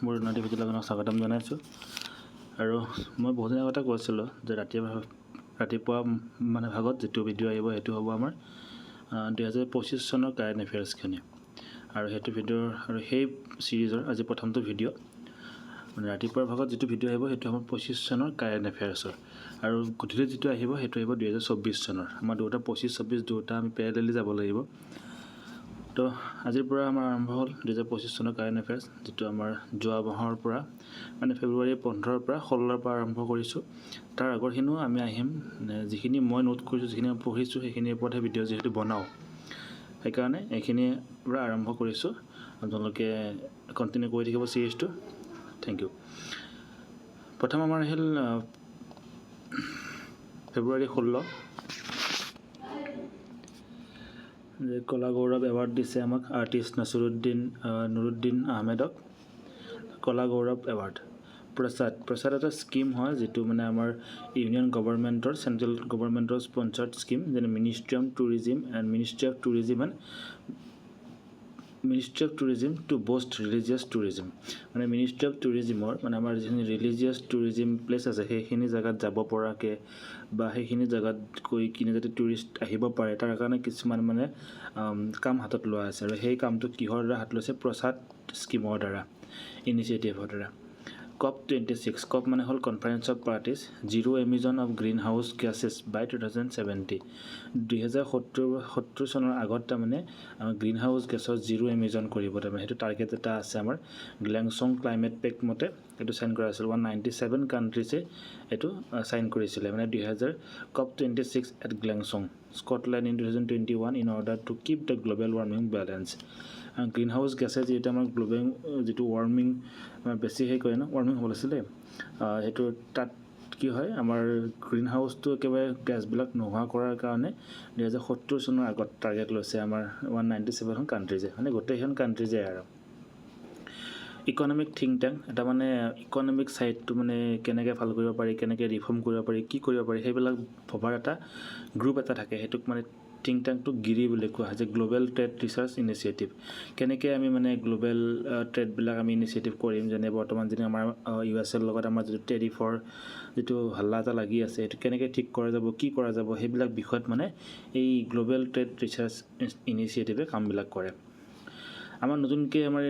মোৰ নতুন ভিডিঅ'লৈ আপোনাক স্বাগতম জনাইছোঁ। আৰু মই বহুত দিনৰ আগতে কৈছিলোঁ যে ৰাতিপুৱা মানে ভাগত যিটো ভিডিঅ' আহিব সেইটো হ'ব আমাৰ 2025 চনৰ কাৰেণ্ট এফেয়াৰ্ছখিনি। আৰু সেইটো ভিডিঅ'ৰ আৰু সেই ছিৰিজৰ আজি প্ৰথমটো ভিডিঅ' মানে ৰাতিপুৱাৰ ভাগত যিটো ভিডিঅ' আহিব সেইটো আমাৰ 25 চনৰ কাৰেণ্ট এফেয়াৰ্ছৰ। আৰু গধূলি যিটো আহিব সেইটো আহিব 2024 চনৰ। আমাৰ দুটা 25-24 দুটা আমি পেৰেলেলি যাব লাগিব। তো আজিৰ পৰা আমাৰ আৰম্ভ হ'ল 2025 চনৰ কাৰেণ্ট এফেয়াৰ্ছ, যিটো আমাৰ যোৱা মাহৰ পৰা মানে ফেব্ৰুৱাৰী 15ৰ পৰা 16ৰ পৰা আৰম্ভ কৰিছোঁ। তাৰ আগৰখিনিও আমি আহিম, যিখিনি মই নোট কৰিছোঁ, যিখিনি মই পঢ়িছোঁ সেইখিনিৰ ওপৰতহে ভিডিঅ' যিহেতু বনাওঁ, সেইকাৰণে এইখিনিৰ পৰা আৰম্ভ কৰিছোঁ। আপোনালোকে কণ্টিনিউ কৰি থাকিব ছিৰিজটো। Thank U. প্ৰথম আমাৰ আহিল ফেব্ৰুৱাৰী 16 যে কলা গৌৰৱ এৱাৰ্ড দিছে আমাক আৰ্টিষ্ট নুৰুদ্দিন আহমেদক। কলা গৌৰৱ এৱাৰ্ড প্ৰসাদ এটা স্কিম হয়, যিটো মানে আমাৰ ইউনিয়ন গভৰ্ণমেণ্টৰ চেণ্ট্ৰেল গভৰ্ণমেণ্টৰ স্পনচাৰ্ড স্কিম, যেনে ministry of tourism to boost religious tourism. মানে মিনিষ্ট্ৰী অফ টুৰিজিমৰ মানে আমাৰ যিখিনি ৰিলিজিয়াছ টুৰিজিম প্লেচ আছে সেইখিনি জেগাত যাব পৰাকৈ বা সেইখিনি জেগাত গৈ কিনে যাতে টুৰিষ্ট আহিব পাৰে তাৰ কাৰণে কিছুমান মানে কাম হাতত লোৱা আছে। আৰু সেই কামটো কিহৰ দ্বাৰা হাত লৈছে? প্ৰসাদ স্কিমৰ দ্বাৰা, ইনিচিয়েটিভৰ দ্বাৰা। COP26 COP মানে হ'ল conference of parties zero' emission of green house gases by 2070। 2070 চনৰ আগত তাৰমানে গ্ৰীণ হাউচ গেছৰ জিৰ' এমিজন কৰিব, তাৰমানে সেইটো টাৰ্গেট এটা আছে আমাৰ। গ্লেংচং ক্লাইমেট পেক্ট মতে এইটো চাইন কৰা আছিল। 197 কাণ্ট্ৰিজে এইটো চাইন কৰিছিলে, মানে COP26 at Glasgow Scotland in 2021 in order to keep the global warming balance. Green house গেছে যিহেতু আমাৰ গ্ল'বেল যিটো ৱাৰ্মিং বেছি কৰে ন, ৱাৰ্মিং হ'ব লাগিছিলে, সেইটো তাত কি হয় আমাৰ গ্ৰীণ হাউচটো একেবাৰে গেছবিলাক নোহোৱা কৰাৰ কাৰণে 2070 চনৰ আগত টাৰ্গেট লৈছে আমাৰ 197খন কাণ্ট্ৰিজে, মানে গোটেইখন কাণ্ট্ৰিজে। আৰু ইকনমিক থিংক টেংক এটা মানে ইকনমিক ছাইডটো মানে কেনেকৈ ভাল কৰিব পাৰি, কেনেকৈ ৰিফৰ্ম কৰিব পাৰি, কি কৰিব পাৰি সেইবিলাক ভবাৰ এটা গ্ৰুপ এটা থাকে। সেইটোক মানে থিংক টেংকটোক গিৰি বুলি কোৱা হয়, যে গ্ল'বেল ট্ৰেড ৰিচাৰ্চ ইনিচিয়েটিভ। কেনেকৈ আমি মানে গ্ল'বেল ট্ৰেডবিলাক আমি ইনিচিয়েটিভ কৰিম, যেনে বৰ্তমান যেনে আমাৰ USA লগত আমাৰ যিটো টেৰিফৰ যিটো হাল্লা এটা লাগি আছে, সেইটো কেনেকৈ ঠিক কৰা যাব, কি কৰা যাব, সেইবিলাক বিষয়ত মানে এই গ্ল'বেল ট্ৰেড ৰিচাৰ্চ ইনিচিয়েটিভে কামবিলাক কৰে। আমাৰ নতুনকৈ আমাৰ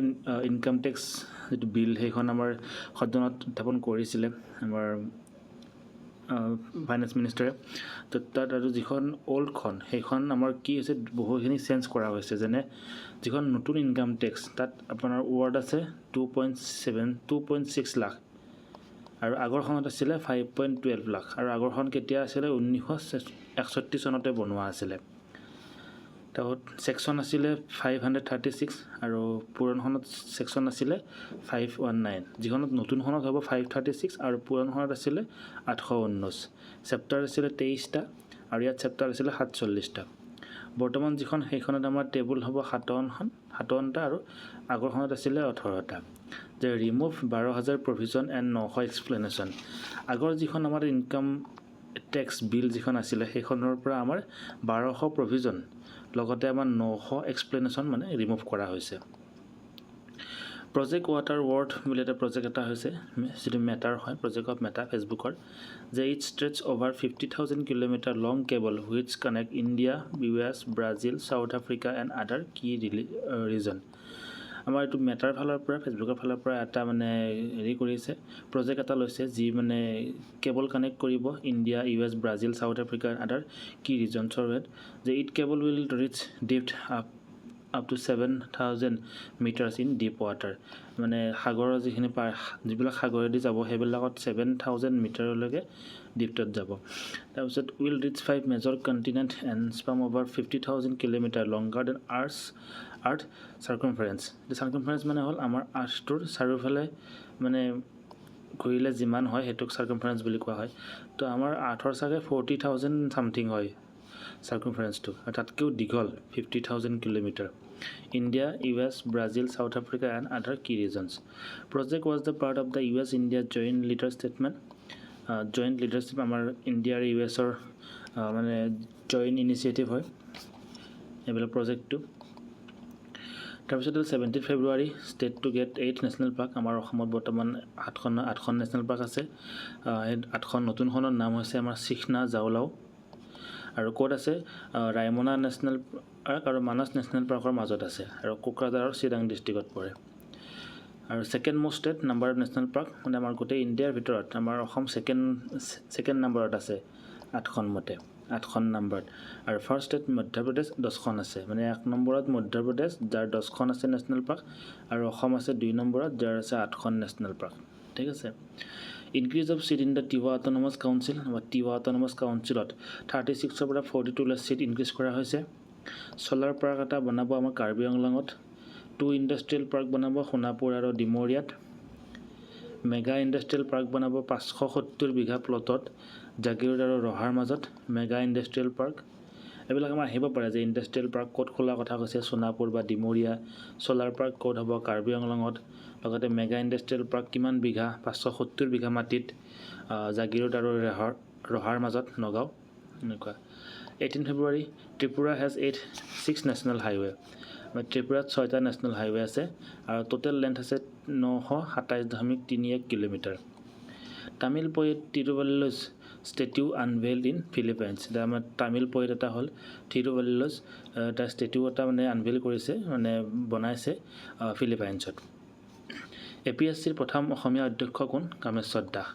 ইনকাম টেক্স যিটো বিল সেইখন আমাৰ সদনত উত্থাপন কৰিছিলে আমাৰ ফাইনেন্স মিনিষ্টাৰে। তো তাত আৰু যিখন অল্ডখন সেইখন আমাৰ কি হৈছে, বহুখিনি চেঞ্জ কৰা হৈছে। যেনে যিখন নতুন ইনকাম টেক্স তাত আপোনাৰ ৱৰ্ড আছে 2.6 লাখ, আৰু আগৰখনত আছিলে 5.12 লাখ। আৰু আগৰখন কেতিয়া আছিলে? 1961 চনতে বনোৱা আছিলে। তাৰপিছত ছেকশ্যন আছিলে 536 আৰু পুৰণখনত ছেকশ্যন আছিলে 519। যিখনত নতুনখনত হ'ব 536 আৰু পুৰণখনত আছিলে 819। চেপ্টাৰ আছিলে 23টা আৰু ইয়াত চেপ্টাৰ আছিলে 47টা। বৰ্তমান যিখন সেইখনত আমাৰ টেবুল হ'ব 57টা আৰু আগৰখনত আছিলে 18টা। যে ৰিমুভ 12,000 প্ৰভিজন এণ্ড 900 এক্সপ্লেনেশ্যন। আগৰ যিখন আমাৰ ইনকাম টেক্স বিল যিখন আছিলে সেইখনৰ পৰা আমাৰ 1200 প্ৰভিজন লগতে আমাৰ 900 এক্সপ্লেনেশ্যন মানে ৰিমুভ কৰা হৈছে। প্ৰজেক্ট ৱাটাৰ ৱৰ্থ বুলি এটা প্ৰজেক্ট এটা হৈছে, যিটো মেটাৰ হয়, প্ৰজেক্ট অফ মেটা ফেচবুকৰ, যে it stretches over 50,000 kilometre long cable which connect India, US, Brazil, South Africa and other key region. আমাৰ এইটো মেটাৰ ফালৰ পৰা, ফেচবুকৰ ফালৰ পৰা এটা মানে হেৰি কৰিছে, প্ৰজেক্ট এটা লৈছে, যি মানে কেবল কানেক্ট কৰিব India, US, Brazil, South Africa and other কি ৰিজনছৰ ৱেট। যে it cable will reach depth up to 7,000 meters in deep water. মানে সাগৰৰ যিবিলাক সাগৰেদি যাব সেইবিলাকত 7,000 মিটাৰলৈকে ডিপটত যাব। তাৰপিছত will reach 5 major continent and span over 50,000 kilometre longer than earth circumference. Circumference মানে হ'ল আমাৰ আৰ্থটোৰ চাৰিওফালে মানে ঘূৰিলে যিমান হয় সেইটোক চাৰ্কামফাৰেঞ্চ বুলি কোৱা হয়। তো আমাৰ আৰ্থৰ চাগে 40,000 ছামথিং হয় চাৰ্কামফাৰেঞ্চটো, আৰু তাতকৈও দীঘল 50,000 kilometre. India, US, Brazil, South Africa and other key regions. Project was the part of the US India joint leader statement. Joint leadership আমাৰ ইণ্ডিয়া আৰু USৰ মানে জইণ্ট ইনিচিয়েটিভ হয় এইবিলাক প্ৰজেক্টটো। তাৰপিছত 17 February state to get 8 national park. আমাৰ অসমত বৰ্তমান আঠখন নেশ্যনেল পাৰ্ক আছে। সেই 8খন নতুনখনৰ নাম হৈছে আমাৰ চিখনা জাউলাও। আৰু ক'ত আছে? ৰায়মনা নেশ্যনেল পাৰ্ক আৰু মানাস নেশ্যনেল পাৰ্কৰ মাজত আছে আৰু কোকৰাঝাৰ আৰু চিৰাং ডিষ্ট্ৰিক্টত পৰে। আৰু second most state number national park মানে আমাৰ গোটেই ইণ্ডিয়াৰ ভিতৰত আমাৰ অসম ছেকেণ্ড নাম্বাৰত আছে 8খন মতে, 8খন নাম্বাৰত। আৰু ফাৰ্ষ্ট ষ্টেট মধ্যপ্ৰদেশ 10খন আছে, মানে 1 নম্বৰত মধ্যপ্ৰদেশ যাৰ 10খন আছে নেশ্যনেল পাৰ্ক, আৰু অসম আছে 2 নম্বৰত যাৰ আছে 8খন নেশ্যনেল পাৰ্ক। ঠিক আছে। Increase of seat in the Tiwa autonomous council বা টিৱা অট'নমাছ কাউঞ্চিলত 36ৰ পৰা 42 চিট ইনক্ৰিজ কৰা হৈছে। চ'লাৰ পাৰ্ক এটা বনাব আমাৰ কাৰ্বি আংলঙত। 2 ইণ্ডাষ্ট্ৰিয়েল পাৰ্ক বনাব সোণাপুৰ আৰু ডিমৰীয়াত। মেগা ইণ্ডাষ্ট্ৰিয়েল পাৰ্ক বনাব 570 বিঘা প্লটত জাগিৰোড আৰু ৰহাৰ মাজত, মেগা ইণ্ডাষ্ট্ৰিয়েল পাৰ্ক। এইবিলাক আমাৰ আহিব পাৰে যে ইণ্ডাষ্ট্ৰিয়েল পাৰ্ক ক'ত খোলা কথা কৈছে, সোণাপুৰ বা ডিমৰীয়া। চ'লাৰ পাৰ্ক ক'ত হ'ব, কাৰ্বি আংলঙত। লগতে মেগা ইণ্ডাষ্ট্ৰিয়েল পাৰ্ক কিমান বিঘা, 570 বিঘা মাটিত, জাগিৰোড আৰু ৰহাৰ মাজত, নগাঁও। এনেকুৱা। 18 ফেব্ৰুৱাৰী ত্ৰিপুৰা হেজ 6 নেশ্যনেল হাইৱে। ত্ৰিপুৰাত 6টা নেশ্যনেল হাইৱে আছে আৰু টোটেল লেন্থ আছে 927.31 kilometre. Tamil poet Thiruvalluvar's statue unveiled in Philippines. এতিয়া আমাৰ তামিল পয়েট এটা হ'ল থিৰুৱল্লুজ, তাৰ ষ্টেটিউ এটা মানে আনভেইল কৰিছে, মানে বনাইছে ফিলিপাইনছত। APSCৰ প্ৰথম অসমীয়া অধ্যক্ষ কোন? কামেশ্বৰ দাস।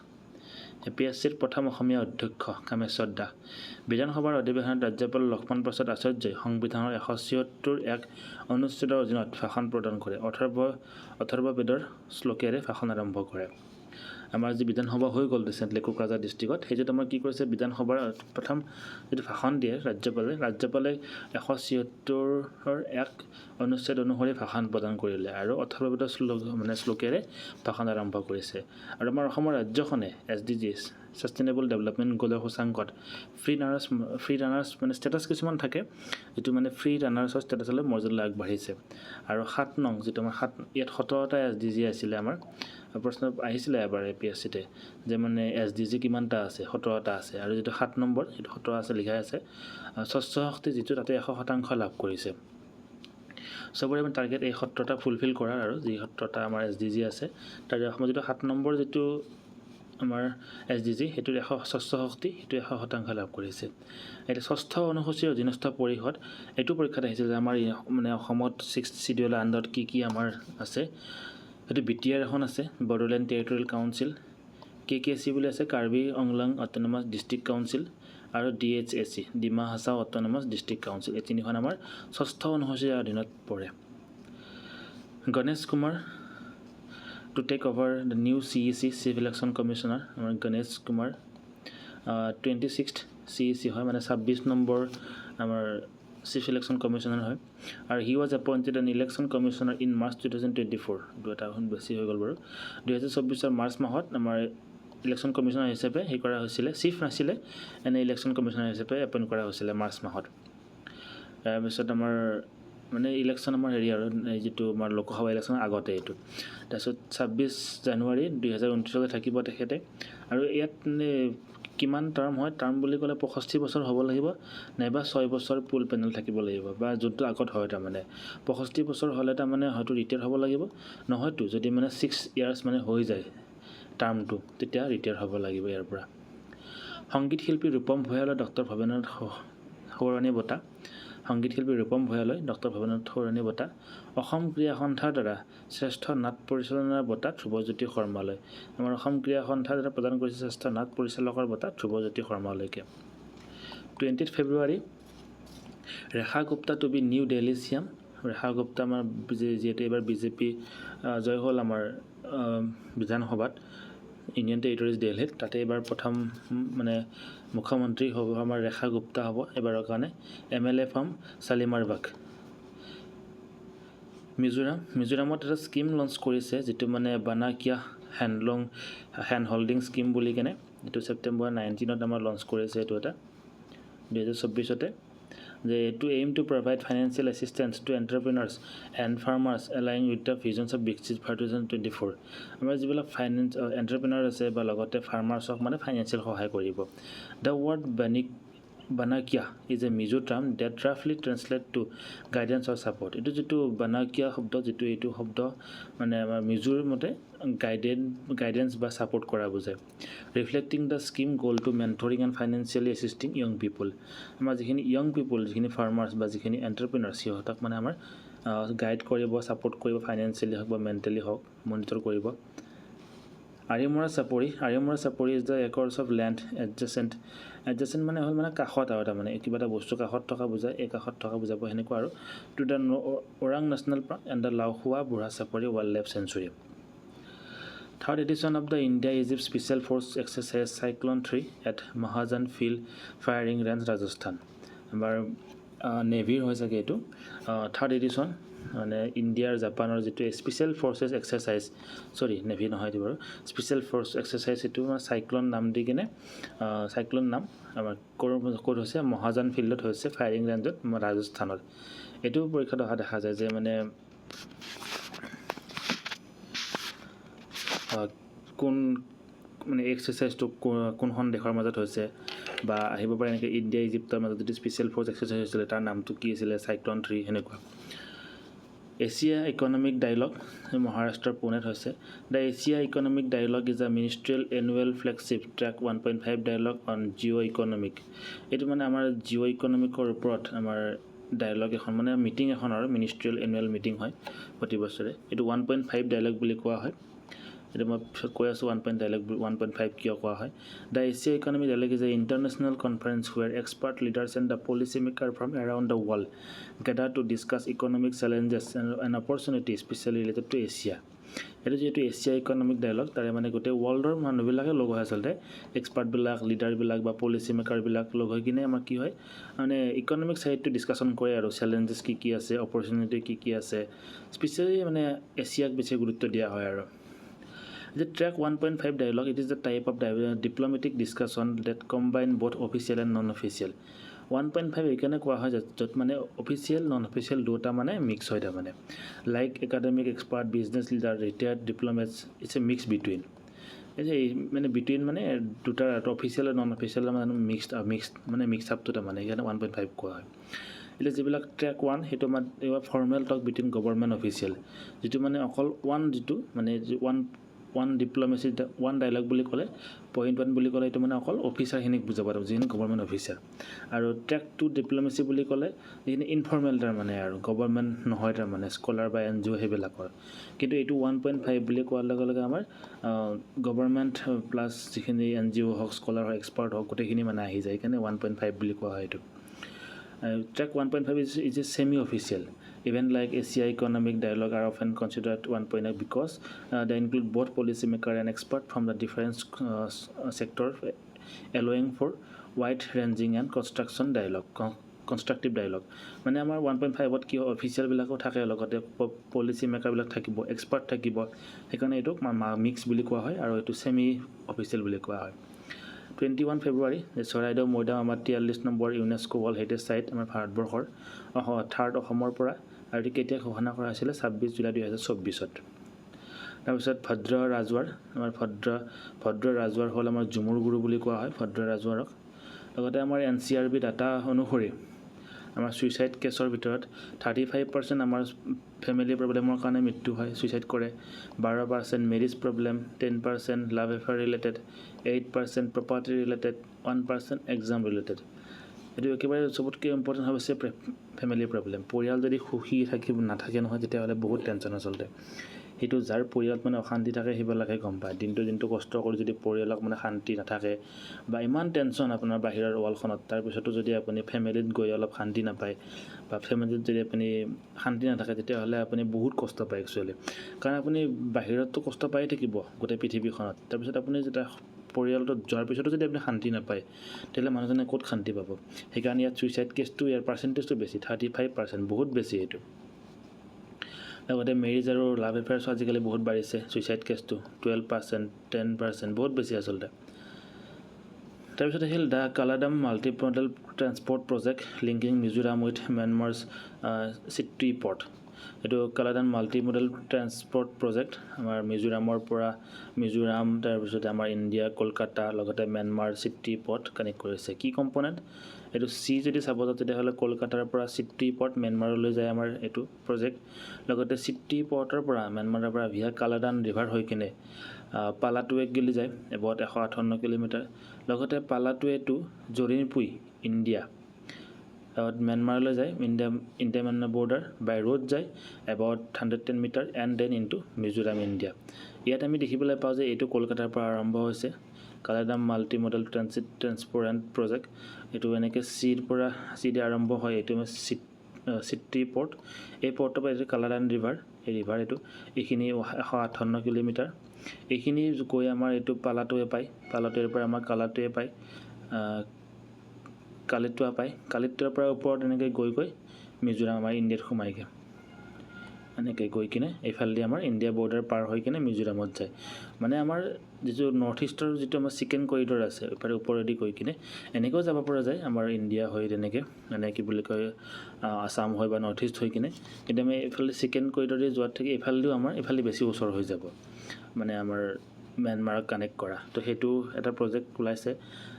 APSCৰ প্ৰথম অসমীয়া অধ্যক্ষ কামেশ্বৰ দাস। বিধানসভাৰ অধিৱেশনত ৰাজ্যপাল লক্ষ্মণ প্ৰসাদ আচাৰ্যই সংবিধানৰ 176 অনুচ্ছেদৰ অধীনত ভাষণ প্ৰদান কৰে। অথৰ্ববেদৰ শ্লোকেৰে ভাষণ আৰম্ভ কৰে। আমাৰ যি বিধানসভা হৈ গ'ল ৰিচেণ্টলি কোকৰাঝাৰ ডিষ্ট্ৰিক্টত, সেইটোত আমাৰ কি কৰিছে, বিধানসভাৰ প্ৰথম যিটো ভাষণ দিয়ে ৰাজ্যপালে 176 অনুচ্ছেদ অনুসৰি ভাষণ প্ৰদান কৰিলে আৰু অথৰ্ববেদৰ শ্লোকেৰে ভাষণ আৰম্ভ কৰিছে। আৰু আমাৰ অসমৰ ৰাজ্যখনে SDGs ছাষ্টেইনেবল ডেভেলপমেণ্ট গ'লৰ সূচাংকত ফ্ৰী ৰানাৰ্ছ মানে ষ্টেটাছ কিছুমান থাকে, যিটো মানে ফ্ৰী ৰানাৰ্ছৰ ষ্টেটাছলৈ মৰ্যাদা আগবাঢ়িছে। আৰু 7 নং যিটো আমাৰ ইয়াত 17টা SDG আছিলে, আমাৰ প্ৰশ্ন আহিছিলে এবাৰ APSCতে যে মানে SDG কিমানটা আছে, 17টা আছে। আৰু যিটো 7 নম্বৰ সেইটো 17 আছে লিখাই আছে, স্বচ্ছ শক্তি যিটো তাতে 100% লাভ কৰিছে। চবৰে আমি টাৰ্গেট এই 17টা ফুলফিল কৰাৰ, আৰু যি 17টা আমাৰ SDG আছে তাৰ অসমত যিটো 7 নম্বৰ যিটো আমাৰ SDG সেইটোৰ স্বচ্ছ শক্তি সেইটো 100% লাভ কৰিছে। এতিয়া 6ষ্ঠ অনুসূচীৰ অধীনস্থ পৰিষদ এইটো পৰীক্ষাত আহিছিল যে আমাৰ মানে অসমত 6th চিডিউলৰ আণ্ডাৰত কি আমাৰ আছে। সেইটো BTR এখন আছে, বড়োলেণ্ড টেৰিটৰিয়েল কাউঞ্চিল। KKC বুলি আছে, Karbi Anglong autonomous district council. আৰু DHAC Dima Hasao autonomous district council. এই তিনিখন আমাৰ 6ষ্ঠ অনুসূচীৰ অধীনত পৰে। Ganesh Kumar to take over the new CEC chief election commissioner. আমাৰ গণেশ কুমাৰ 26th CEC হয়, মানে 26 নম্বৰ আমাৰ চিফ ইলেকশ্যন কমিশ্যনাৰ হয়। আৰু he was appointed N election commissioner in March 2024। এটা বেছি হৈ গ'ল বাৰু। 2024 মাৰ্চ মাহত আমাৰ ইলেকশ্যন কমিশ্যনাৰ হিচাপে কৰা হৈছিলে, চিফ নাছিলে, এনে ইলেকশ্যন কমিশ্যনাৰ হিচাপে এপইণ্ট কৰা হৈছিলে মাৰ্চ মাহত। তাৰপিছত আমাৰ মানে ইলেকশ্যন আমাৰ আৰু যিটো আমাৰ লোকসভা ইলেকশ্যনৰ আগতে এইটো। তাৰপিছত 26 জানুৱাৰী 2029 থাকিব তেখেতে। আৰু ইয়াত কিমান টাৰ্ম হয়, টাৰ্ম বুলি ক'লে 65 বছৰ হ'ব লাগিব, নাইবা 6 বছৰ পুল পেনেল থাকিব লাগিব, বা যোনটো আগত হয় তাৰমানে 65 বছৰ হ'লে তাৰমানে হয়তো ৰিটায়াৰ হ'ব লাগিব, নহয়তো যদি মানে 6 ইয়াৰ্ছ মানে হৈ যায় টাৰ্মটো, তেতিয়া ৰিটায়াৰ হ'ব লাগিব ইয়াৰ পৰা। সংগীত শিল্পী ৰূপম ভূঞালৈ ডক্টৰ ভৱেন্দ্ৰনাথ সৌৰণী বঁটা। সংগীত শিল্পী ৰূপম ভূঞালৈ ডক্টৰ ভৱেন্দ্ৰনাথ সৌৰণী বঁটা। অসম ক্ৰীড়া সন্থাৰ দ্বাৰা শ্ৰেষ্ঠ নাট পৰিচালনাৰ বঁটা ধ্ৰুৱজ্যোতি শৰ্মালৈ। আমাৰ অসম ক্ৰীড়া সন্থাৰ দ্বাৰা প্ৰদান কৰিছে শ্ৰেষ্ঠ নাট পৰিচালকৰ বঁটা ধ্ৰুৱজ্যোতি শৰ্মালৈকে। 20 February Rekha Gupta to be new Delhi CM। Rekha Gupta আমাৰ যিহেতু এইবাৰ BJP জয় হ'ল আমাৰ বিধানসভাত, ইউনিয়ন টেৰিটৰিজ দিল্লীত, তাতে এইবাৰ প্ৰথম মানে মুখ্যমন্ত্ৰী হ'ব আমাৰ ৰেখা গুপ্তা হ'ব এইবাৰৰ কাৰণে। MLA from Shalimar Bagh. মিজোৰামত এটা স্কিম লঞ্চ কৰিছে, যিটো মানে বানাকিয়া হেণ্ড হোল্ডিং স্কিম বুলি কেনে, এইটো ছেপ্টেম্বৰ 19ত আমাৰ লঞ্চ কৰিছে। এইটো এটা 2024তে যে to aim to provide financial assistance to entrepreneurs and farmers aligning with the visions of Viksit Bharat 2024। আমাৰ যিবিলাক এণ্টাৰপ্ৰিনাৰ আছে বা লগতে ফাৰ্মাৰ্ছক মানে ফাইনেন্সিয়েল সহায় কৰিব। The word Banakya is a Mizo term that roughly translates to guidance or support. এইটো যেটো Banakya শব্দ যেটো এইটো শব্দ মানে আমাৰ মিজোৰ মতে গাইডেন্স বা সাপোর্ট করা বুঝায় reflecting the scheme goal to mentoring and financially assisting young people আমাৰ যিখিনি ইয়ং পিপল যিখিনি ফাৰ্মাৰ্স বা যিখিনি এন্টাৰপ্ৰেনাৰ্স সিহঁতক মানে আমাৰ গাইড কৰিব সাপোৰ্ট কৰিব ফাইনেন্সিয়ালি হওক বা মেন্টেলি হওক মনিটৰ কৰিব Arimura Sapori is the acres of land adjacent মানে হ'ল মানে কাখত আৰু মানে কিবা এটা বস্তু কাখত থকা বুজায় এই কাখত থকা বুজাব হেনেকুৱা আৰু to the Orang national park and the Laokhowa বুঢ়া চাপৰি wild life century Third edition of the India-Egypt Special Force Exercise Cyclone 3 at Mahajan Field Firing Range, Rajasthan. আমাৰ নেভিৰ হৈ চাগে এইটো থাৰ্ড এডিশ্যন মানে ইণ্ডিয়াৰ জাপানৰ যিটো স্পেচিয়েল ফৰ্চেছ এক্সাৰচাইজ নেভি নহয় এইটো বাৰু স্পেচিয়েল ফৰ্চ এক্সাৰচাইজ এইটো চাইক্লন নাম দি কিনে চাইক্লন নাম আমাৰ ক'ত হৈছে মহাজান ফিল্ডত হৈছে ফায়াৰিং ৰেঞ্জত ৰাজস্থানত এইটো পৰীক্ষাত অহা দেখা যায় যে মানে কোন মানে এক্সাৰচাইজটো কোনখন দেশৰ মাজত হৈছে বা আহিব পাৰে এনেকৈ ইণ্ডিয়া ইজিপ্তৰ মাজত যিটো স্পেচিয়েল ফ'ৰ্চ এক্সাৰচাইজ হৈছিলে তাৰ নামটো কি আছিলে চাইক্লন 3 সেনেকুৱা এছিয়া ইকনমিক ডায়লগ মহাৰাষ্ট্ৰৰ পুনেত হৈছে the Asia economic dialogue is a ministerial annual flagship track 1.5 dialogue on geo' economic এইটো মানে আমাৰ জিঅ' ইকনমিকৰ ওপৰত আমাৰ ডায়লগ এখন মানে মিটিং এখনৰ মিনিষ্ট্ৰিয়েল এনুৱেল মিটিং হয় প্ৰতি বছৰে এইটো 1.5 ডায়লগ বুলি কোৱা হয় এটা মই কৈ আছোঁ 1.5 কিয় কোৱা হয় the Asia economic dialogue is a international conference where expert leaders and the policy maker from around the world gather to discuss economic challenges and opportunity specially related to Asia এইটো যিহেতু এছিয়া ইকনমিক ডায়লগ তাৰে মানে গোটেই ৱৰ্ল্ডৰ মানুহবিলাকে লগ হয় আচলতে এক্সপাৰ্টবিলাক লিডাৰবিলাক বা policy মেকাৰবিলাক লগ হৈ কিনে আমাৰ কি হয় মানে ইকনমিক ছাইডটো ডিছকাশ্যন কৰে আৰু চেলেঞ্জেছ কি আছে অপৰচুনিটি কি আছে স্পেচিয়েলি মানে এছিয়াক বেছি গুৰুত্ব দিয়া হয় আৰু The track 1.5 dialogue, it is the type of diplomatic discussion that combine both official and non-official. 1.5 এইকাৰণে কোৱা হয় য'ত মানে অফিচিয়েল নন অফিচিয়েল দুটা মানে মিক্স হয় তাৰমানে like academic expert business leader retired diplomats it's a mix between এই মানে বিটুইন মানে দুটা অফিচিয়েল আৰু নন অফিচিয়েল মানে মিক্স আপটো তাৰমানে সেইকাৰণে 1.5 কোৱা হয় এতিয়া যিবিলাক ট্ৰেক 1 সেইটো মানে ফৰ্মেল টক বিটুইন গভৰ্ণমেণ্ট অফিচিয়েল যিটো মানে অকল যিটো মানে ওৱান ডিপ্ল'মেচি ওৱান ডায়লগ বুলি ক'লে পইণ্ট 1 বুলি ক'লে এইটো মানে অকল অফিচাৰখিনিক বুজাব আৰু যিখিনি গভৰ্ণমেণ্ট অফিচাৰ আৰু ট্ৰেক 2 ডিপ্ল'মেচি বুলি ক'লে যিখিনি ইনফৰ্মেল তাৰমানে আৰু গভৰ্ণমেণ্ট নহয় তাৰমানে স্কলাৰ বা এন জি অ' সেইবিলাকৰ কিন্তু এইটো 1.5 বুলি কোৱাৰ লগে লগে আমাৰ গভৰ্ণমেণ্ট প্লাছ যিখিনি এন জি অ' হওক স্কলাৰ হওক এক্সপাৰ্ট হওক গোটেইখিনি মানে আহি যায় সেইকাৰণে 1.5 বুলি কোৱা হয় এইটো Track 1.5 is a semi-official. Events like Asia Economic Dialogue are often considered 1.5 because they include both policymakers and experts from the different sectors, allowing for wide-ranging and constructive dialogue. মানে আমাৰ 1.5ত কি অফিচিয়েল বিলাকো থাকে লগতে পলিচি মেকাৰ বিলাক থাকিব expert থাকিব সেইকাৰণে এইটোক মিক্স বুলি কোৱা হয় আৰু এইটো সেমি অফিচিয়েল বুলি কোৱা হয় 21 ফেব্ৰুৱাৰী চৰাইদেউ মৈদাম আমাৰ 43 নম্বৰ ইউনেস্কো ৱৰ্ল্ড হেৰিটেজ চাইট আমাৰ ভাৰতবৰ্ষৰ থাৰ্ড অসমৰ পৰা আৰু এইটো কেতিয়া ঘোষণা কৰা হৈছিলে 26 জুলাই 2024ত তাৰপিছত ভদ্ৰ ৰাজৱাৰ হ'ল আমাৰ ঝুমুৰ গুৰু বুলি কোৱা হয় ভদ্ৰ ৰাজৱাৰক লগতে আমাৰ NCRB ডাটা অনুসৰি আমাৰ সুইচাইড কেছৰ ভিতৰত 35% আমাৰ ফেমিলি প্ৰব্লেমৰ কাৰণে মৃত্যু হয় সুইচাইড কৰে 12% marriage problem 10% love affair related 8% property related 1% exam related এইটো একেবাৰে চবতকৈ ইম্পৰ্টেণ্ট হৈছে ফেমিলি প্ৰব্লেম পৰিয়াল যদি সুখী নাথাকে নহয় তেতিয়াহ'লে বহুত টেনশ্যন আচলতে সেইটো যাৰ পৰিয়ালত মানে অশান্তি থাকে সেইবিলাকে গম পায় দিনটো কষ্ট কৰি যদি পৰিয়ালক মানে শান্তি নাথাকে বা ইমান টেনশ্যন আপোনাৰ বাহিৰৰ ৱালখনত তাৰপিছতো যদি আপুনি ফেমিলিত গৈ অলপ শান্তি নাপায় বা ফেমিলিত যদি আপুনি শান্তি নাথাকে তেতিয়াহ'লে আপুনি বহুত কষ্ট পায় একচুৱেলি কাৰণ আপুনি বাহিৰততো কষ্ট পাই থাকিব গোটেই পৃথিৱীখনত তাৰপিছত আপুনি যেতিয়া পৰিয়ালটোত যোৱাৰ পিছতো যদি আপুনি শান্তি নাপায় তেতিয়াহ'লে মানুহজনে ক'ত শান্তি পাব সেইকাৰণে ইয়াত ছুইচাইড কেছটো ইয়াৰ পাৰ্চেণ্টেজটো বেছি 35% বহুত বেছি এইটো লগতে মেৰিজ আৰু লাভ এফেয়াৰ্ছো আজিকালি বহুত বাঢ়িছে ছুইচাইড কেছটো 12% 10% বহুত বেছি আচলতে তাৰপিছত আহিল the Kaladan multimodal transport project linking Mizoram with Myanmar's Sittwe port এইটো Kaladan multi modal transport project আমাৰ মিজোৰামৰ পৰা মিজোৰাম তাৰপিছতে আমাৰ ইণ্ডিয়া কলকাতা লগতে ম্যানমাৰ চিটি পথ কানেক্ট কৰিছে কি কম্পনেণ্ট এইটো চি যদি চাব যাওঁ তেতিয়াহ'লে কলকাতাৰ পৰা চিটি পথ ম্যানমাৰলৈ যায় আমাৰ এইটো প্ৰজেক্ট লগতে চিটি পথৰ পৰা ম্যানমাৰৰ পৰা ভিয়া কালাদান ৰিভাৰ হৈ কিনে পালাটুৱেক গেলি যায় এবাউট 158 কিলোমিটাৰ লগতে পালাটুৱে টু জৰিনপুই ইণ্ডিয়া ম্যানমাৰলৈ যায় India Myanmar border by road যায় এবাউট 110 মিটাৰ and then into Mizoram India ইয়াত আমি দেখিবলৈ পাওঁ যে এইটো কলকাতাৰ পৰা আৰম্ভ হৈছে কালাদাম মাল্টি মডেল ট্ৰান্সপৰেণ্ট প্ৰজেক্ট এইটো এনেকৈ চিৰ আৰম্ভ হয় এইটো চিটি পৰ্ট এই পৰ্টৰ পৰা এইটো কালাদান ৰিভাৰ এই ৰিভাৰ এইটো এইখিনি 158 কিলোমিটাৰ এইখিনি গৈ আমাৰ এইটো পালাটুৱে পায় পালাটুৱেৰ পৰা আমাৰ কালাটুৱে পায় কালিটুৱা পায় কালিটুৱাৰ পৰা ওপৰত এনেকৈ গৈ মিজোৰাম আমাৰ ইণ্ডিয়াত সোমায়গৈ এনেকৈ গৈ কিনে এইফালেদি আমাৰ ইণ্ডিয়া বৰ্ডাৰ পাৰ হৈ কিনে মিজোৰামত যায় মানে আমাৰ যিটো নৰ্থ ইষ্টৰ যিটো আমাৰ চিকেন কৰিডৰ আছে এইফালে ওপৰেদি গৈ কিনে এনেকৈও যাব পৰা যায় আমাৰ ইণ্ডিয়া হৈ তেনেকৈ মানে কি বুলি কয় আসাম হৈ বা নৰ্থ ইষ্ট হৈ কিনে কিন্তু আমি এইফালে চিকেন কৰিডৰে যোৱাত থাকি এইফালেদিও আমাৰ এইফালে বেছি ওচৰ হৈ যাব মানে আমাৰ ম্যানমাৰক কানেক্ট কৰা তো সেইটো এটা প্ৰজেক্ট ওলাইছে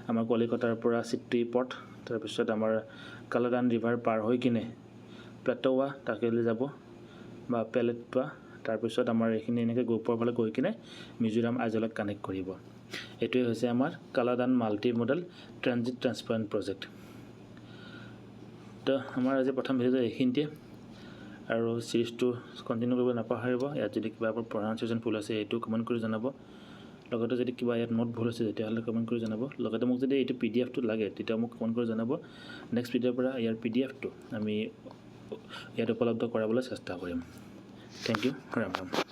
আমাৰ কলিকতাৰ পৰা চিটি পথ তাৰপিছত আমাৰ কালাদান ৰিভাৰ পাৰ হৈ কিনে প্লেটৱা তাকেলৈ যাব বা পেলেটৱা তাৰপিছত আমাৰ এইখিনি এনেকৈ ওপৰৰ ফালে গৈ কিনে মিজোৰাম আইজলক কানেক্ট কৰিব এইটোৱে হৈছে আমাৰ Kaladan multi model transparent project তো আমাৰ আজি প্ৰথম ভিডিঅ'টো এইখিনিতে আৰু চিৰিজটো কণ্টিনিউ কৰিব নাপাহৰিব ইয়াত যদি কিবা প্ৰনাউন্সিয়েশ্যন ভুল আছে এইটো কমেণ্ট কৰি জনাব লগতে যদি কিবা ইয়াত নোট ভুল আছে তেতিয়াহ'লে কমেণ্ট কৰি জনাব লগতে মোক যদি এইটো PDF-টো লাগে তেতিয়া মোক কমেণ্ট কৰি জনাব নেক্সট ভিডিঅ'ৰ পৰা ইয়াৰ PDF-টো আমি ইয়াত উপলব্ধ কৰাবলৈ চেষ্টা কৰিম থেংক ইউ ৰাম ৰাম